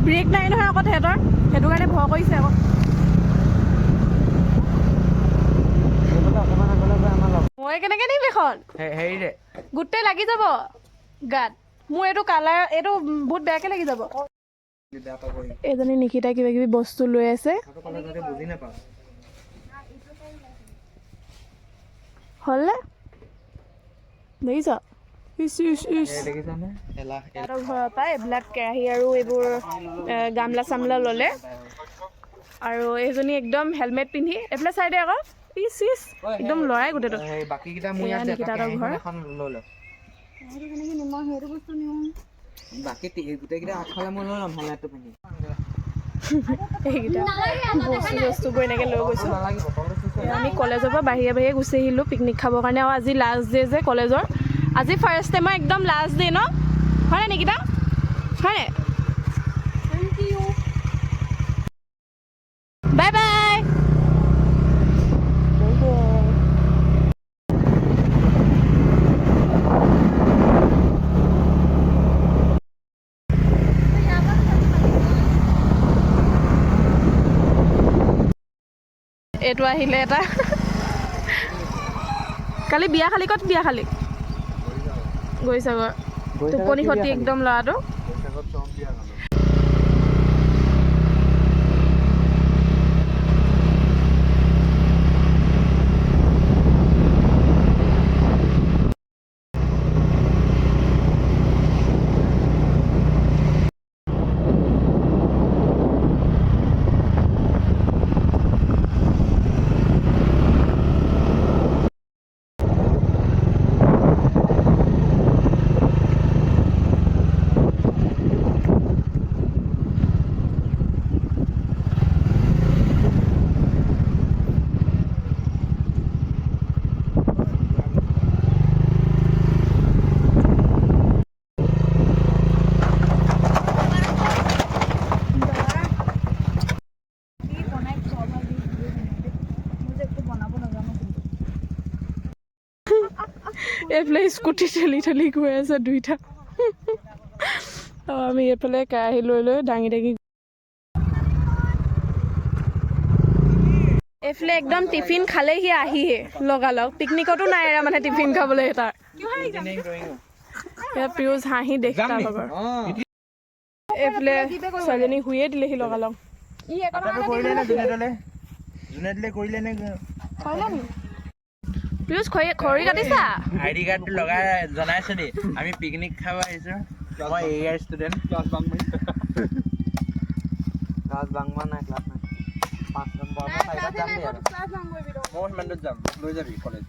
Brake নাই নহয় আকৌ তেহেঁতৰ, সেইটো কাৰণে ভয় কৰিছে আকৌ। মই কেনেকে দিম এখন হেৰিৰে গোটেই লাগি যাব গাত। মোৰ এইটো কালাৰ এইটো বহুত বেয়াকে লাগি যাব। এইজনী নিকিতা কিবা কিবি বস্তু লৈ আছে। বুজি নাপাওঁ হ'লে দেখিছ ঘৰৰ পৰা এইবিলাক কেৰাহী আৰু এইবোৰ গামলা চামলা ল'লে। আৰু এইজনী একদম হেলমেট পিন্ধি এইফালে চাইডে আকৌ পিচ চিচ একদম লৰাই গোটেইটো। বাকীকেইটা মোৰ এয়া ইয়াত নিকিতাহঁতৰ ঘৰ। এখন লৈ ল বাকী গোটেইকেইটা আগফালে মই লৈ ল'ম হেলমেটটো পিন্ধি। এইকেইটা বস্তুবোৰ এনেকৈ লৈ গৈছোঁ। আমি কলেজৰ পৰা বাহিৰে বাহিৰে গুচি আহিলোঁ পিকনিক খাবৰ কাৰণে। আৰু আজি লাষ্ট ডে যে কলেজৰ, আজি ফাৰ্ষ্ট টাইমৰ একদম লাষ্ট ডে ন, হয়নে নিকিতা? হয়নে? Bye bye. এইটো আহিলে এটা কালি বিয়া খালি, ক'ত বিয়া খালি? গৈছাগৰ টোপনি খতি একদম ল'ৰাটো। এইফালে স্কুটি ঠেলি ঠেলি গৈ আছে দুইটা। আমি এইফালে কেৰাহী লৈ লৈ দাঙি দাঙি এইফালে একদম টিফিন খালেহি আহিহে লগালগ। পিকনিকতো নাই এৰা মানে টিফিন খাবলৈ। তাৰ পিউজ হাঁহি দেখ তাৰ খবৰ। এইফালে ছোৱালীজনী শুয়ে দিলেহি লগালগ। পিউজ খৰি কাটিছা? আইডি কাৰ্ডটো লগাই জনাইছো নি আমি পিকনিক খাব আহিছো। মই এয়াৰ ষ্টুডেণ্ট। ক্লাছ বাং নাই, ক্লাছ নাই। 5 নম্বৰ মই সিমানটোত যাম, লৈ যাবি কলেজ।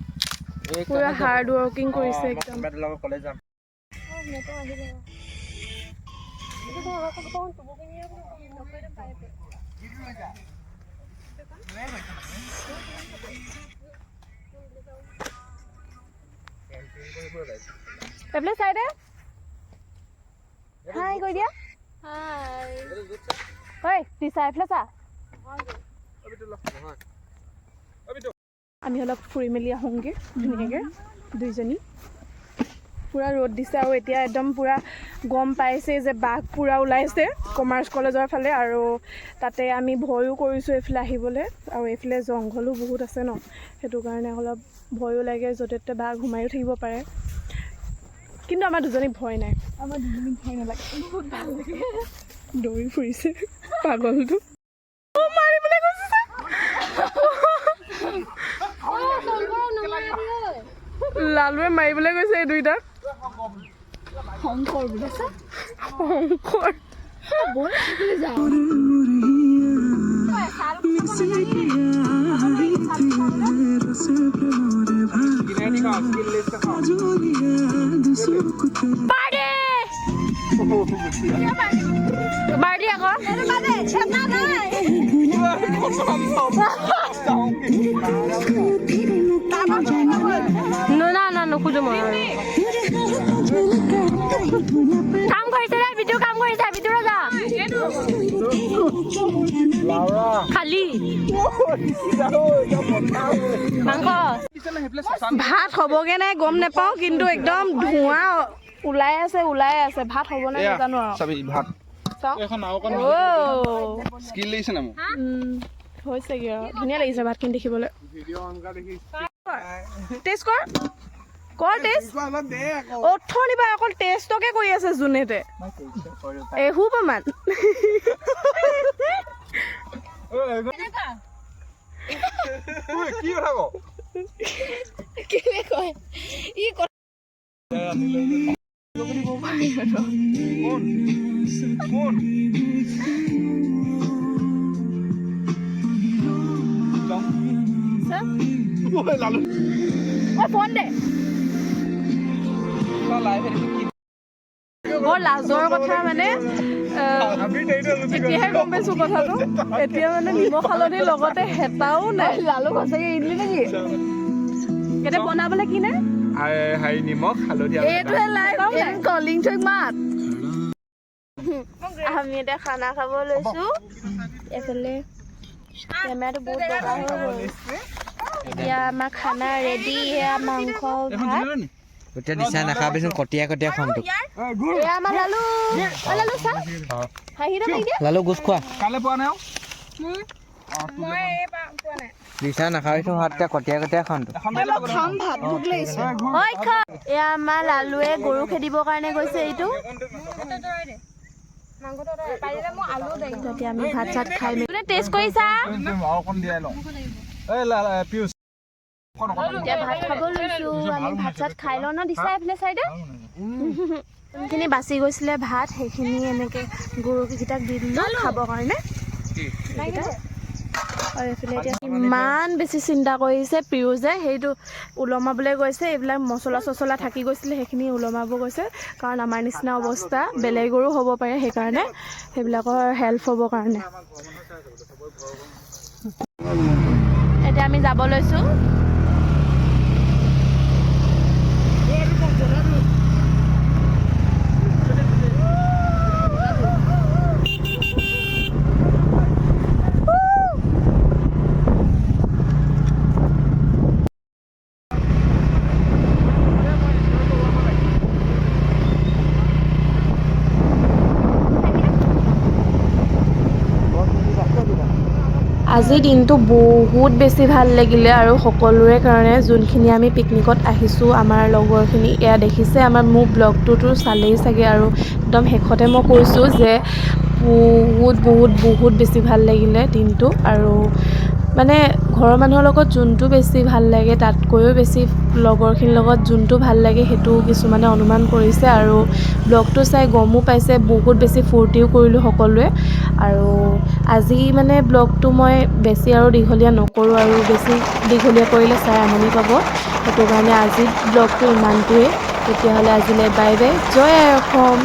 পুৰা হাৰ্ড ৱৰ্কিং কৰিছে একদম। কলেজ যাম। এইফালে চাইডে হাই কৈ দিয়া। হাই ঐ টিচা এইফালে চা। আমি অলপ ফুৰি মেলি আহোঁগৈ ধুনীয়াকৈ দুইজনী। পূৰা ৰ'দ দিছে আৰু এতিয়া একদম পূৰা গম পাইছে যে বাঘ পূৰা ওলাইছে কমাৰ্চ কলেজৰ ফালে। আৰু তাতে আমি ভয়ো কৰিছোঁ এইফালে আহিবলৈ। আৰু এইফালে জংঘলো বহুত আছে ন, সেইটো কাৰণে অলপ ভয়ো লাগে, য'তে ত'তে বাঘ সোমায়ো থাকিব পাৰে। কিন্তু আমাৰ দুজনী ভয় নাই। আমাৰ দুজনী ভয় নালাগে, বহুত ভাল লাগে। দৌৰি ফুৰিছে পাগলটো। মাৰিবলৈ গৈছে লালুৱে মাৰিবলৈ গৈছে এই দুইটাক। শংকৰ বোলে শংকৰ বাৰ্ডি আকৌ না নোখোজো মই। কাম কৰিছে ৰে ভিডিঅ' কাম কৰিছে ভিডিঅ' যা খালি মাংস ভাত হ'বগে নাই গম নাপাওঁ, কিন্তু একদম ধোঁৱা ওলাই আছে ভাত হ'ব নাই নাজানো আৰু। চাওঁ স্কিল লাগিছে না মোৰ হৈছেগৈ আৰু ধুনীয়া লাগিছে ভাতখিনি দেখিবলৈ টেষ্ট কৰ টেষ্ট অথনিৰ পৰা অকল টেষ্টকে কৰি আছে জোনেতে এহু প্ৰমাণ কি কথা কওঁ কেলে কয় ই ফোন দে বৰ লাজৰ কথা মানে এতিয়াহে গম পাইছো কথাটো এতিয়া মানে নিমখ হালধিৰ লগতে হেতাও নাই লালু সঁচাকে এৰিলি নেকি কেতিয়া বনাবলৈ কি নাই নিমখ হালধি এইটোহে লাইভ কলিং থৈ মাত আমি এতিয়া খানা খাব লৈছো এইফালে কেমেৰাটো বহুত বগা হৈ গ'ল এতিয়া আমাৰ খানা ৰেডি এয়া মাংস ভাত এতিয়া নিচা নাখাবিচোন কটীয়া কটীয়া খাম তোক এয়া আমাৰ লালু লালু চা হাঁহি এটা মাৰি দিয়া লালু গোছ খোৱা কালে পোৱা নাই মই এই পোৱা নাই নিচা নাখাবিচোন ভাত এতিয়া কটীয়া কটীয়া খাম তোক খাম ভাত ভোক লাগিছে ঐ খা এয়া আমাৰ লালুৱে গৰু খেদিবৰ কাৰণে গৈছে এইটো এতিয়া আমি ভাত চাত খাই মেলি টেষ্ট কৰিছা অকণ দিয়াই লওঁ পিউচ এতিয়া ভাত খাব লৈছো আমি ভাত চাত খাই লওঁ ন দিছা এইফালে চাইডে যোনখিনি বাচি গৈছিলে ভাত সেইখিনি এনেকে গৰুকেইটাক দি দিলোঁ খাবৰ কাৰণে আৰু এইফালে এতিয়া ইমান বেছি চিন্তা কৰিছে পিউজে সেইটো ওলমাবলৈ গৈছে এইবিলাক মছলা চছলা থাকি গৈছিলে সেইখিনি ওলমাব গৈছে কাৰণ আমাৰ নিচিনা অৱস্থা বেলেগৰো হ'ব পাৰে সেইকাৰণে সেইবিলাকৰ হেল্প হ'বৰ কাৰণে এতিয়া আমি যাব লৈছোঁ আজিৰ দিনটো বহুত বেছি ভাল লাগিলে আৰু সকলোৰে কাৰণে যোনখিনি আমি পিকনিকত আহিছোঁ আমাৰ লগৰখিনি এয়া দেখিছে আমাৰ মোৰ ব্লগটোতো চালেই চাগে আৰু একদম শেষতে মই কৈছোঁ যে বহুত বেছি ভাল লাগিলে দিনটো আৰু মানে ঘৰৰ মানুহৰ লগত যোনটো বেছি ভাল লাগে তাতকৈও বেছি লগৰখিনিৰ লগত যোনটো ভাল লাগে সেইটো কিছুমানে অনুমান কৰিছে আৰু ব্লগটো চাই গমো পাইছে বহুত বেছি ফূৰ্তিও কৰিলোঁ সকলোৱে আৰু আজি মানে ব্লগটো মই বেছি আৰু দীঘলীয়া নকৰোঁ আৰু বেছি দীঘলীয়া কৰিলে চাই আমনি পাব সেইটো কাৰণে আজি ব্লগটো ইমানটোৱেই তেতিয়াহ'লে আজিলৈ বাই বাই জয় আই অসম।